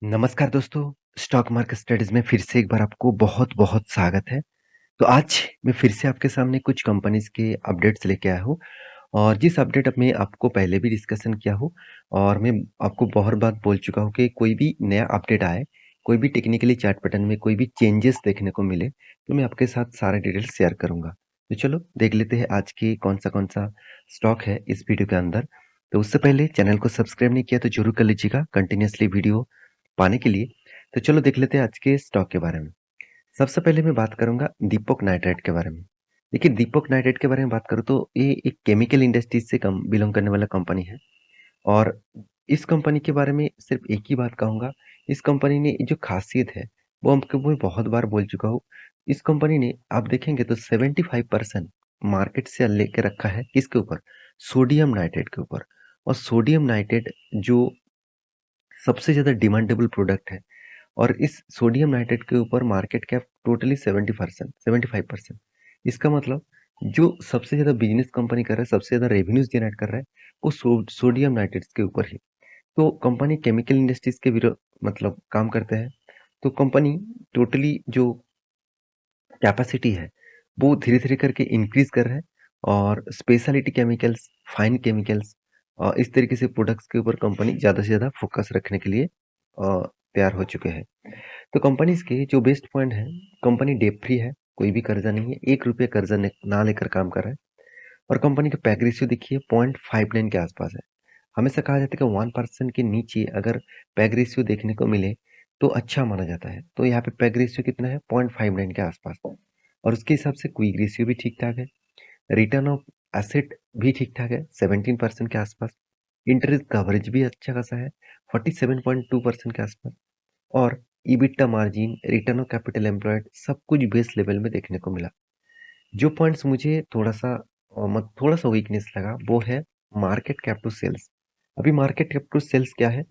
नमस्कार दोस्तों, stock market studies में फिर से एक बार आपको बहुत-बहुत स्वागत है। तो आज मैं फिर से आपके सामने कुछ कंपनीज़ के अपडेट्स लेके आया हूँ और जिस अपडेट में आपको पहले भी डिस्कशन किया हूँ और मैं आपको बहुत बार बोल चुका हूँ कि कोई भी नया अपडेट आए, कोई भी टेक्निकली चार्ट पैटर्न में कोई भी चेंजेस देखने को मिले, तो मैं आपके साथ सारे डिटेल्स शेयर करूँगा। तो चलो देख लेते हैं आज की कौन-सा स्टॉक है इस वीडियो के अंदर। तो उससे पहले चैनल को सब्सक्राइब नहीं किया तो ज़रूर कर लीजिएगा कंटिन्यूअसली वीडियो पाने के लिए। तो चलो देख लेते हैं आज के स्टॉक के बारे में। सबसे पहले मैं बात करूँगा दीपक नाइट्राइट के बारे में। देखिए दीपक नाइट्राइट के बारे में बात करूँ तो ये एक केमिकल इंडस्ट्रीज से कम बिलोंग करने वाला कंपनी है और इस कंपनी के बारे में सिर्फ एक ही बात कहूँगा, इस कंपनी ने जो खासियत है, वो हमको मैं बहुत बार बोल चुका हूँ। इस कंपनी ने आप देखेंगे तो 75% मार्केट से लेके रखा है किसके ऊपर? सोडियम नाइट्रेट के ऊपर और सोडियम नाइट्रेट जो सबसे ज़्यादा डिमांडेबल प्रोडक्ट है और इस सोडियम नाइट्रेट के ऊपर मार्केट कैप टोटली 70% 75%। इसका मतलब जो सबसे ज़्यादा बिजनेस कंपनी कर रहा है, सबसे ज़्यादा रेवेन्यूज जनरेट कर रहा है, वो सोडियम नाइट्रेट्स के ऊपर ही। तो कंपनी केमिकल इंडस्ट्रीज के मतलब काम करते हैं। तो कंपनी टोटली जो कैपेसिटी है, वो धीरे-धीरे करके इंक्रीज़ कर रहा है और स्पेशलिटी केमिकल्स, फाइन केमिकल्स इस तरीके से प्रोडक्ट्स के ऊपर कंपनी ज़्यादा से ज़्यादा फ़ोकस रखने के लिए तैयार हो चुके हैं। तो कंपनीज़ के जो बेस्ट पॉइंट है, कंपनी डेट फ्री है, कोई भी कर्जा नहीं है, ₹1 कर्जा ना लेकर काम कर रहा है और कंपनी का पैग रेशियो देखिए 0.59 के आसपास है। हमेशा कहा जाता है कि 1% के नीचे अगर पैग रेशियो देखने को मिले, तो अच्छा माना जाता है। तो यहाँ पे पैग रेशियो कितना है? 0.59 के आसपास और उसके हिसाब से क्विक रेशियो भी ठीक-ठाक है। रिटर्न ऑफ एसेट भी ठीक-ठाक है, 17% के आसपास। इंटरेस्ट कवरेज भी अच्छा खासा है, 47.2% के आसपास और EBITDA margin, return of capital employed सब कुछ बेस लेवल में देखने को मिला। जो पॉइंट्स मुझे थोड़ा-सा वीकनेस लगा वो है मार्केट कैप टू सेल्स। अभी मार्केट कैप टू सेल्स क्या है?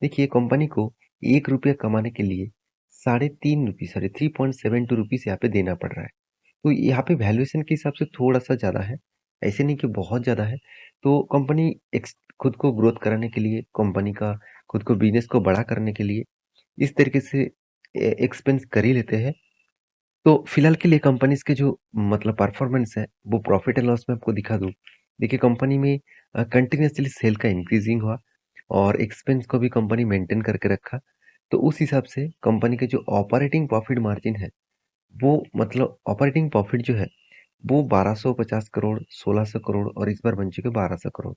देखिए कंपनी को ₹1 कमाने के लिए साढ़े 3 रुपीज़ सॉरी 3.72 रुपीज़ यहाँ पे देना पड़ रहा है। तो यहाँ पे वैल्यूएशन के हिसाब से थोड़ा-सा ज़्यादा है, ऐसे नहीं कि बहुत ज़्यादा है। तो कंपनी खुद को ग्रोथ कराने के लिए, कंपनी का खुद को बिज़नेस को बड़ा करने के लिए इस तरीके से एक्सपेंस कर ही लेते हैं। तो फिलहाल के लिए कंपनीज़ के जो मतलब परफॉर्मेंस है, वो प्रॉफिट एंड लॉस में आपको दिखा दूँ। देखिए कंपनी में कंटीन्यूअसली सेल का इंक्रीज़िंग हुआ और एक्सपेंस को भी कंपनी मेंटेन करके रखा। तो उस हिसाब से कंपनी के जो ऑपरेटिंग प्रॉफिट मार्जिन है, वो मतलब ऑपरेटिंग प्रॉफिट जो है, वो 1250 करोड़, 1600 करोड़ और इस बार बन चुके 1200 करोड़।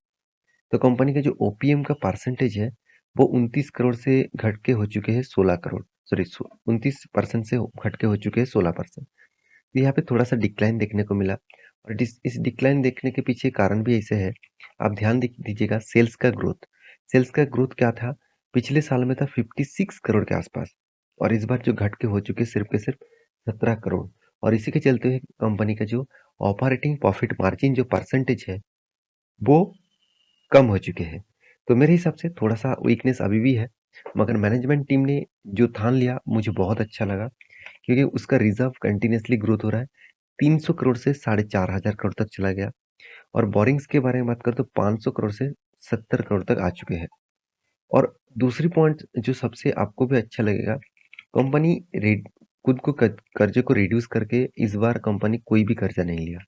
तो कंपनी का जो ओपीएम का परसेंटेज है, वो 29 करोड़ से घट के हो चुके हैं 16 करोड़। सॉरी 29% से घट के हो चुके हैं 16%। तो यहाँ पे थोड़ा-सा डिक्लाइन देखने को मिला और इस डिक्लाइन देखने के पीछे कारण भी ऐसे है, आप ध्यान दीजिएगा सेल्स का ग्रोथ। सेल्स का ग्रोथ क्या था? पिछले साल में था 56 करोड़ के आसपास और इस बार जो घट के हो चुके सिर्फ के सिर्फ 17 करोड़ और इसी के चलते हुए कंपनी का जो ऑपरेटिंग प्रॉफिट मार्जिन जो परसेंटेज है, वो कम हो चुके हैं। तो मेरे हिसाब से थोड़ा-सा वीकनेस अभी भी है, मगर मैनेजमेंट टीम ने जो ठान लिया मुझे बहुत अच्छा लगा क्योंकि उसका रिज़र्व कंटीन्यूअसली ग्रोथ हो रहा है। 300 करोड़ से साढ़े 4,000 करोड़ तक चला गया और बोरिंग्स के बारे में बात करें तो 500 करोड़ से 70 करोड़ तक आ चुके हैं। और दूसरी पॉइंट जो सबसे आपको भी अच्छा लगेगा, कंपनी रेड खुद को कर्जे को रिड्यूस करके इस बार कंपनी कोई भी कर्जा नहीं लिया।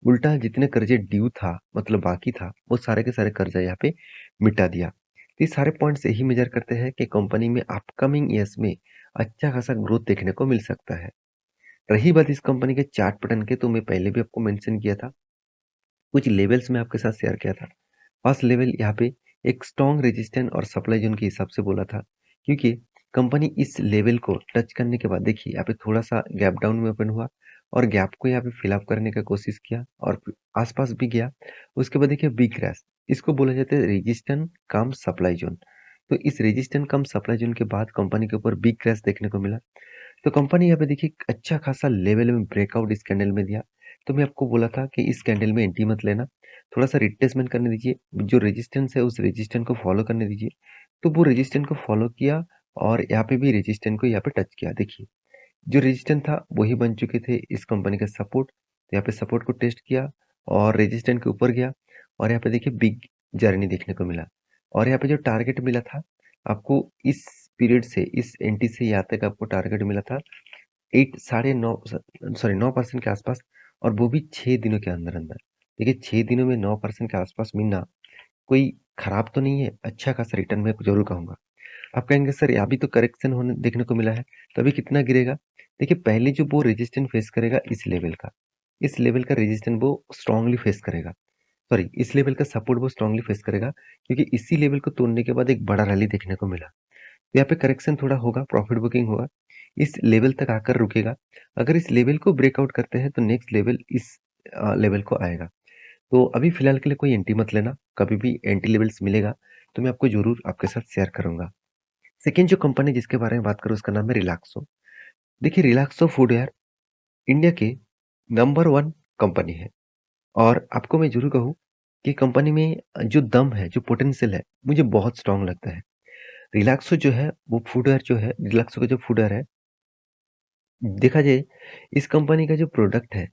उल्टा जितने कर्जे ड्यू था मतलब बाकी था, वो सारे के सारे कर्जा यहाँ पे मिटा दिया। तो ये सारे पॉइंट्स यही मेजर करते हैं कि कंपनी में अपकमिंग ईयर्स में अच्छा खासा ग्रोथ देखने को मिल सकता है। रही बात इस कंपनी के चार्ट पैटर्न की तो मैं पहले भी आपको मेंशन किया था, कुछ लेवल्स मैं आपके साथ शेयर किया था। फर्स्ट लेवल यहाँ पे एक स्ट्रॉन्ग रेजिस्टेंस और सप्लाई जोन के हिसाब से बोला था, क्योंकि कंपनी इस लेवल को टच करने के बाद देखिए यहाँ पे थोड़ा-सा गैप डाउन में ओपन हुआ और गैप को यहाँ पे फिल अप करने का कोशिश किया और आस-पास भी गया। उसके बाद देखिए बिग क्रैश, इसको बोला जाता है रेजिस्टेंस कम सप्लाई जोन। तो इस रेजिस्टेंस कम सप्लाई जोन के बाद कंपनी के ऊपर बिग क्रैश देखने को मिला। तो कंपनी यहाँ पे देखिए एक अच्छा खासा लेवल में ब्रेकआउट इस कैंडल में दिया। तो मैं आपको बोला था कि इस कैंडल में एंट्री मत लेना, थोड़ा-सा रिट्रेसमेंट करने दीजिए, जो रेजिस्टेंस है उस रेजिस्टेंस को फॉलो करने दीजिए। तो वो रेजिस्टेंस को फॉलो किया और यहाँ पे भी रेजिस्टेंस को यहाँ पे टच किया। देखिए, जो रेजिस्टेंस था वही बन चुके थे इस कंपनी का सपोर्ट। तो यहाँ पे सपोर्ट को टेस्ट किया और रेजिस्टेंस के ऊपर गया और यहाँ पे देखिए बिग जर्नी देखने को मिला। और यहाँ पे जो टारगेट मिला था आपको इस पीरियड से, इस एंट्री से यहाँ तक आपको टारगेट मिला था 8 साढ़े 9 सॉरी 9% के आसपास, और वो भी 6 दिनों के अंदर-अंदर। देखिए 6 दिनों में 9% के आसपास मिलना कोई खराब तो नहीं है, अच्छा खासा रिटर्न मैं ज़रूर कहूँगा। आप कहेंगे सर अभी तो करेक्शन होने देखने को मिला है, तो अभी कितना गिरेगा? देखिए पहले जो वो रेजिस्टेंस फेस करेगा इस लेवल का रेजिस्टेंस वो स्ट्रांगली फेस करेगा। सॉरी, इस लेवल का सपोर्ट वो स्ट्रांगली फेस करेगा, क्योंकि इसी लेवल को तोड़ने के बाद एक बड़ा रैली देखने को मिला। तो यहाँ पे करेक्शन थोड़ा होगा, प्रॉफिट बुकिंग होगा, इस लेवल तक आकर रुकेगा। अगर इस लेवल को ब्रेकआउट करते हैं तो नेक्स्ट लेवल इस लेवल को आएगा। तो अभी फिलहाल के लिए कोई एंट्री मत लेना, कभी भी एंट्री लेवल्स मिलेगा तो मैं आपको ज़रूर आपके साथ शेयर करूँगा। सेकंड जो कंपनी जिसके बारे में बात करूँ उसका नाम है रिलैक्सो। देखिए रिलैक्सो फूटवेयर इंडिया की नंबर 1 कंपनी है, और आपको मैं ज़रूर कहूँ कि कंपनी में जो दम है, जो पोटेंशियल है, मुझे बहुत स्ट्रॉन्ग लगता है। रिलैक्सो जो है वो फूटवेयर जो है, रिलैक्सो का जो फूटवेयर है, देखा जाए इस कंपनी का जो प्रोडक्ट है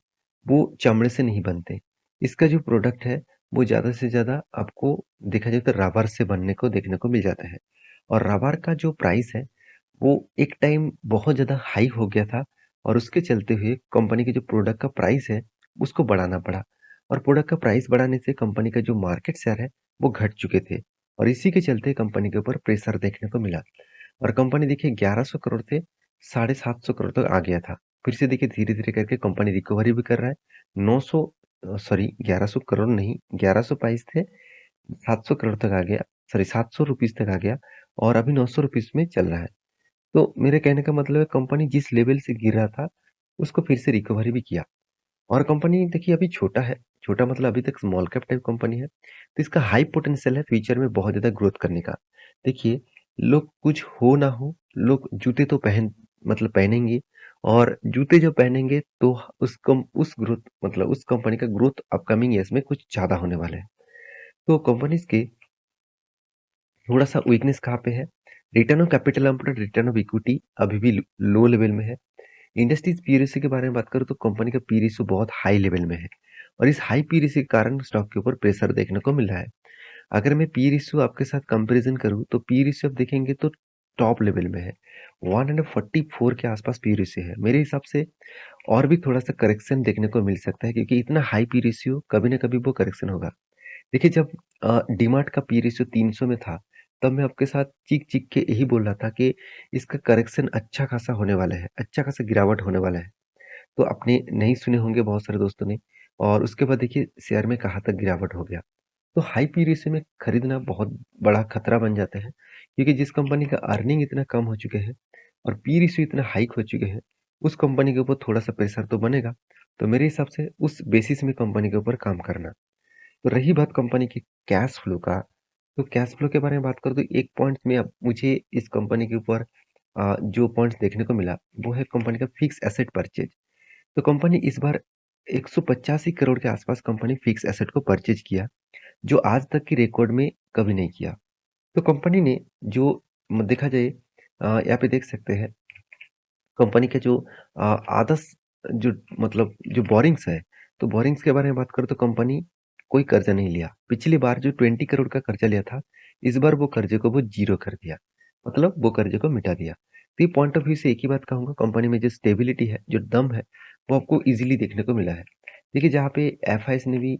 वो चमड़े से नहीं बनते। इसका जो प्रोडक्ट है वो ज़्यादा से ज़्यादा आपको देखा जाए तो रबर से बनने को देखने को मिल जाता है, और रबर का जो प्राइस है वो एक टाइम बहुत ज़्यादा हाई हो गया था, और उसके चलते हुए कंपनी के जो प्रोडक्ट का प्राइस है उसको बढ़ाना पड़ा, और प्रोडक्ट का प्राइस बढ़ाने से कंपनी का जो मार्केट शेयर है वो घट चुके थे, और इसी के चलते कंपनी के ऊपर प्रेशर देखने को मिला, और कंपनी देखिए 1100 करोड़ से 750 करोड़ तक आ गया था। फिर से देखिए धीरे-धीरे करके कंपनी रिकवरी भी कर रहा है। 900 सॉरी 1100 करोड़ नहीं, 1100 प्राइस थे, 700 करोड़ तक आ गया, सॉरी 700 रुपीज़ तक आ गया, और अभी 900 रुपीज़ में चल रहा है। तो मेरे कहने का मतलब है कंपनी जिस लेवल से गिर रहा था, उसको फिर से रिकवरी भी किया। और कंपनी देखिए अभी छोटा है, छोटा मतलब अभी तक स्मॉल कैप टाइप कंपनी है, तो इसका हाई पोटेंशियल है फ्यूचर में बहुत ज़्यादा ग्रोथ करने का। देखिए, लोग कुछ हो ना हो, लोग जूते तो पहनेंगे, और जूते जब पहनेंगे तो उस ग्रोथ मतलब उस कंपनी का ग्रोथ अपकमिंग ईयर्स में कुछ ज़्यादा होने वाला है। तो कंपनीज़ के थोड़ा-सा वीकनेस कहाँ पे है? Return on capital employed, return of equity अभी भी लो लेवल में है। इंडस्ट्रीज पी रेशियो के बारे में बात करूँ तो कंपनी का पी रेशियो बहुत हाई लेवल में है, और इस हाई पी रेशियो के कारण स्टॉक के ऊपर प्रेशर देखने को मिल रहा है। अगर मैं पी रेशियो आपके साथ कंपैरिजन करूँ तो पी रेशियो आप देखेंगे तो टॉप लेवल में है, 144 के आसपास पी रेशियो है। मेरे हिसाब से और भी थोड़ा सा करेक्शन देखने को मिल सकता है, क्योंकि इतना हाई पी रेशियो कभी ना कभी वो करेक्शन होगा। देखिए जब डीमार्ट का पी रेशियो 300 में था, तब मैं आपके साथ चीख-चीख के यही बोल रहा था कि इसका करेक्शन अच्छा खासा होने वाला है, अच्छा खासा गिरावट होने वाला है। तो आपने नहीं सुने होंगे बहुत सारे दोस्तों ने, और उसके बाद देखिए शेयर में कहाँ तक गिरावट हो गया। तो हाई पी रेशियो में खरीदना बहुत बड़ा खतरा बन जाता है, क्योंकि जिस कंपनी का अर्निंग इतना कम हो चुके हैं और पी रेशियो इतना हाइक हो चुके हैं, उस कंपनी के ऊपर थोड़ा-सा प्रेशर तो बनेगा। तो मेरे हिसाब से उस बेसिस में कंपनी के ऊपर काम करना। तो रही बात कंपनी के कैश फ्लो का, तो कैश फ्लो के बारे में बात करूँ तो एक पॉइंट में अब मुझे इस कंपनी के ऊपर जो पॉइंट्स देखने को मिला, वो है कंपनी का फिक्स एसेट परचेज। तो कंपनी इस बार 185 करोड़ के आसपास कंपनी फिक्स एसेट को परचेज किया, जो आज तक की रिकॉर्ड में कभी नहीं किया। तो कंपनी ने जो देखा जाए यहाँ पे देख सकते हैं कंपनी के जो आदर्श जो मतलब जो बोरिंग्स है, तो बोरिंग्स के बारे में बात करूँ तो कंपनी कोई कर्जा नहीं लिया। पिछली बार जो 20 करोड़ का कर्जा लिया था, इस बार वो कर्जे को वो ज़ीरो कर दिया। मतलब वो कर्जे को मिटा दिया। तो ये पॉइंट ऑफ व्यू से एक ही बात कहूँगा, कंपनी में जो स्टेबिलिटी है, जो दम है, वो आपको ईज़िली देखने को मिला है। देखिए जहाँ पे एफआईएस ने भी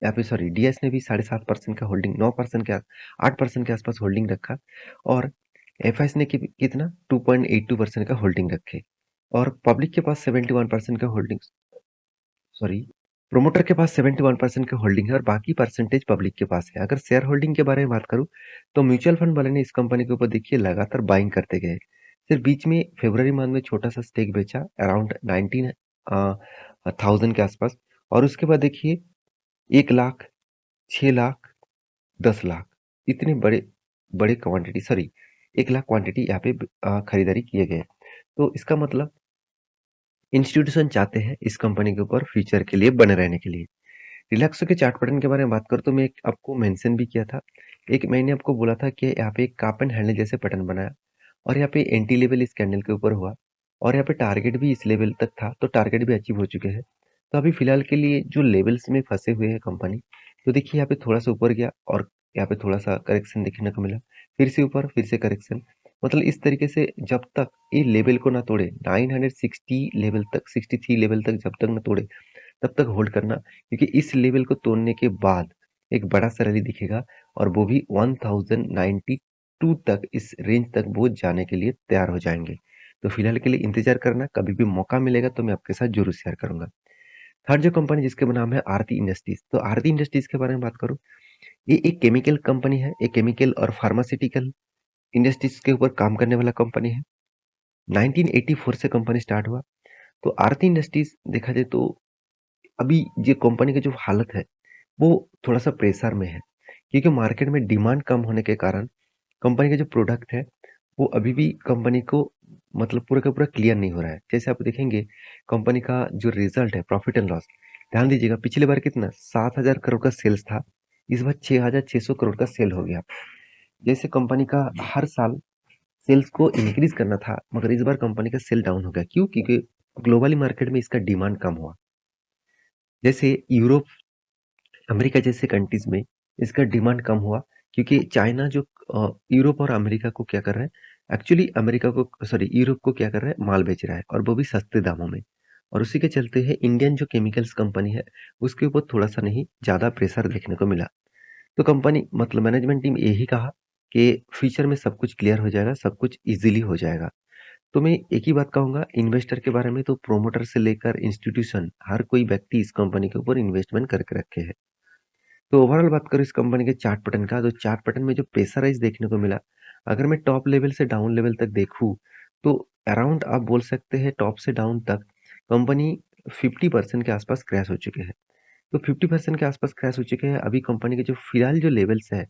यहाँ पे सॉरी डीएस ने भी 7.5% का होल्डिंग 9% के 8% के आसपास होल्डिंग रखा, और एफआईएस ने कितना 2.82% का होल्डिंग रखे, और पब्लिक के पास 71% का होल्डिंग, सॉरी प्रोमोटर के पास 71% का होल्डिंग है, और बाकी परसेंटेज पब्लिक के पास है। अगर शेयर होल्डिंग के बारे में बात करूं तो म्यूचुअल फंड वाले ने इस कंपनी के ऊपर देखिए लगातार बाइंग करते गए। फिर बीच में फरवरी मंथ में छोटा सा स्टेक बेचा अराउंड 19,000 के आसपास, और उसके बाद देखिए 1 लाख, 6 लाख, 10 लाख, इतने बड़े बड़े क्वांटिटी, सॉरी 1 लाख क्वांटिटी यहाँ पे खरीदारी किए गए। तो इसका मतलब इंस्टीट्यूशन चाहते हैं इस कंपनी के ऊपर फ्यूचर के लिए बने रहने के लिए। रिलैक्सो के चार्ट पैटर्न के बारे में बात करूँ तो मैं एक आपको मेंशन भी किया था। एक मैंने आपको बोला था कि यहाँ पे एक कप एंड हैंडल जैसे पैटर्न बनाया, और यहाँ पे एंटी लेवल इस कैंडल के ऊपर हुआ, और यहाँ पे टारगेट भी इस लेवल तक था, तो टारगेट भी अचीव हो चुके हैं। तो अभी फिलहाल के लिए जो लेवल्स में फंसे हुए हैं कंपनी, तो देखिए यहाँ पे थोड़ा सा ऊपर गया और यहाँ पे थोड़ा सा करेक्शन देखने को मिला। फिर से ऊपर, फिर से करेक्शन। मतलब इस तरीके से जब तक ये लेवल को ना तोड़े, 960 लेवल तक, 63 लेवल तक जब तक ना तोड़े, तब तक होल्ड करना, क्योंकि इस लेवल को तोड़ने के बाद एक बड़ा सा रैली दिखेगा, और वो भी 1092 तक, इस रेंज तक वो जाने के लिए तैयार हो जाएंगे। तो फिलहाल के लिए इंतजार करना, कभी भी मौका मिलेगा तो मैं आपके साथ जरूर शेयर करूंगा। थर्ड जो कंपनी जिसके नाम है आरती इंडस्ट्रीज, तो आरती इंडस्ट्रीज के बारे में बात करूं, ये एक केमिकल कंपनी है, एक केमिकल और फार्मास्यूटिकल इंडस्ट्रीज के ऊपर काम करने वाला कंपनी है। 1984 से कंपनी स्टार्ट हुआ। तो आरती इंडस्ट्रीज देखा जाए तो अभी ये कंपनी की जो हालत है वो थोड़ा सा प्रेशर में है, क्योंकि मार्केट में डिमांड कम होने के कारण कंपनी का जो प्रोडक्ट है वो अभी भी कंपनी को मतलब पूरा का पूरा क्लियर नहीं हो रहा है। जैसे आप देखेंगे कंपनी का जो रिजल्ट है, प्रॉफिट एंड लॉस, ध्यान दीजिएगा, पिछले बार कितना 7,000 करोड़ का सेल्स था, इस बार 6,600 करोड़ का सेल हो गया। जैसे कंपनी का हर साल सेल्स को इंक्रीज करना था, मगर इस बार कंपनी का सेल डाउन हो गया। क्यों? क्योंकि ग्लोबली मार्केट में इसका डिमांड कम हुआ। जैसे यूरोप, अमेरिका जैसे कंट्रीज में इसका डिमांड कम हुआ, क्योंकि चाइना जो यूरोप और अमेरिका को क्या कर रहा है, एक्चुअली अमेरिका को, सॉरी, यूरोप को क्या कर रहा है, माल बेच रहा है, और वो भी सस्ते दामों में। और उसी के चलते है इंडियन जो केमिकल्स कंपनी है उसके ऊपर थोड़ा सा नहीं ज्यादा प्रेशर देखने को मिला। तो कंपनी मतलब मैनेजमेंट टीम यही कहा कि फ्यूचर में सब कुछ क्लियर हो जाएगा, सब कुछ इजीली हो जाएगा। तो मैं एक ही बात कहूंगा इन्वेस्टर के बारे में, तो प्रोमोटर से लेकर इंस्टीट्यूशन हर कोई व्यक्ति इस कंपनी के ऊपर इन्वेस्टमेंट करके रखे हैं। तो ओवरऑल बात करूँ इस कंपनी के चार्ट पैटर्न का, तो चार्ट पैटर्न में जो प्रेशराइज देखने को मिला, अगर मैं टॉप लेवल से डाउन लेवल तक देखूँ, तो अराउंड आप बोल सकते हैं टॉप से डाउन तक कंपनी 50% के आसपास क्रैश हो चुके हैं। तो 50% के आसपास क्रैश हो चुके हैं। अभी कंपनी के जो फिलहाल जो लेवल्स है,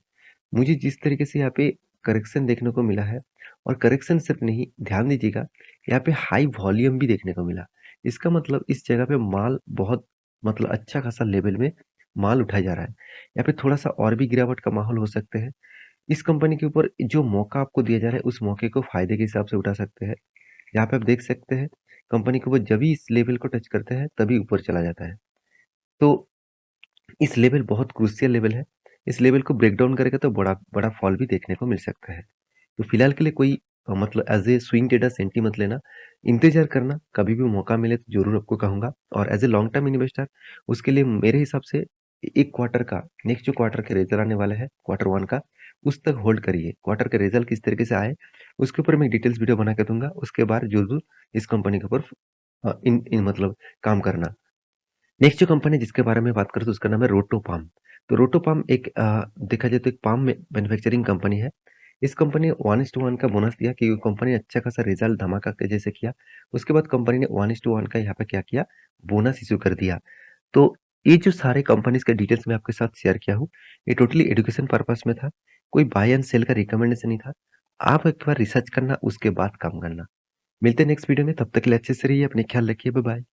मुझे जिस तरीके से यहाँ पे करेक्शन देखने को मिला है, और करेक्शन सिर्फ नहीं, ध्यान दीजिएगा, यहाँ पे हाई वॉल्यूम भी देखने को मिला। इसका मतलब इस जगह पे माल बहुत मतलब अच्छा खासा लेवल में माल उठाया जा रहा है। यहाँ पे थोड़ा सा और भी गिरावट का माहौल हो सकते हैं। इस कंपनी के ऊपर जो मौका आपको दिया जा रहा है उस मौके को फायदे के हिसाब से उठा सकते हैं। यहाँ पे आप देख सकते हैं कंपनी के ऊपर जब भी इस लेवल को टच करते हैं तभी ऊपर चला जाता है। तो इस लेवल बहुत क्रूशियल लेवल है। इस लेवल को ब्रेक डाउन करेगा तो बड़ा बड़ा फॉल भी देखने को मिल सकता है। तो फिलहाल के लिए कोई मतलब as a swing trader senti मत लेना, इंतजार करना, कभी भी मौका मिले तो जरूर आपको कहूंगा। और as a long term investor उसके लिए मेरे हिसाब से एक क्वार्टर का, नेक्स्ट जो क्वार्टर के रिजल्ट आने वाला है क्वार्टर वन का, उस तक होल्ड करिए। क्वार्टर के रिजल्ट किस तरीके से आए उसके ऊपर मैं डिटेल्स वीडियो बना के दूंगा, उसके बाद जरूर इस कंपनी के ऊपर इन मतलब काम करना। नेक्स्ट जो कंपनी जिसके बारे में बात करें तो उसका नाम है रोटोपाम। तो रोटोपाम एक देखा जाए तो एक पाम मैन्युफैक्चरिंग कंपनी है। इस कंपनी ने 1:1 का बोनस दिया, क्योंकि कंपनी ने अच्छा खासा रिजल्ट धमाका के जैसे किया। उसके बाद कंपनी ने 1:1 का यहाँ पे क्या किया, बोनस इशू कर दिया। तो ये जो सारे कंपनीज के डिटेल्स मैं आपके साथ शेयर किया हूँ, ये टोटली एजुकेशन पर्पस में था, कोई बाय एंड सेल का रिकमेंडेशन नहीं था। आप एक बार रिसर्च करना, उसके बाद काम करना। मिलते हैं नेक्स्ट वीडियो में, तब तक के लिए अच्छे से रहिए, अपने ख्याल रखिए, बाय बाय।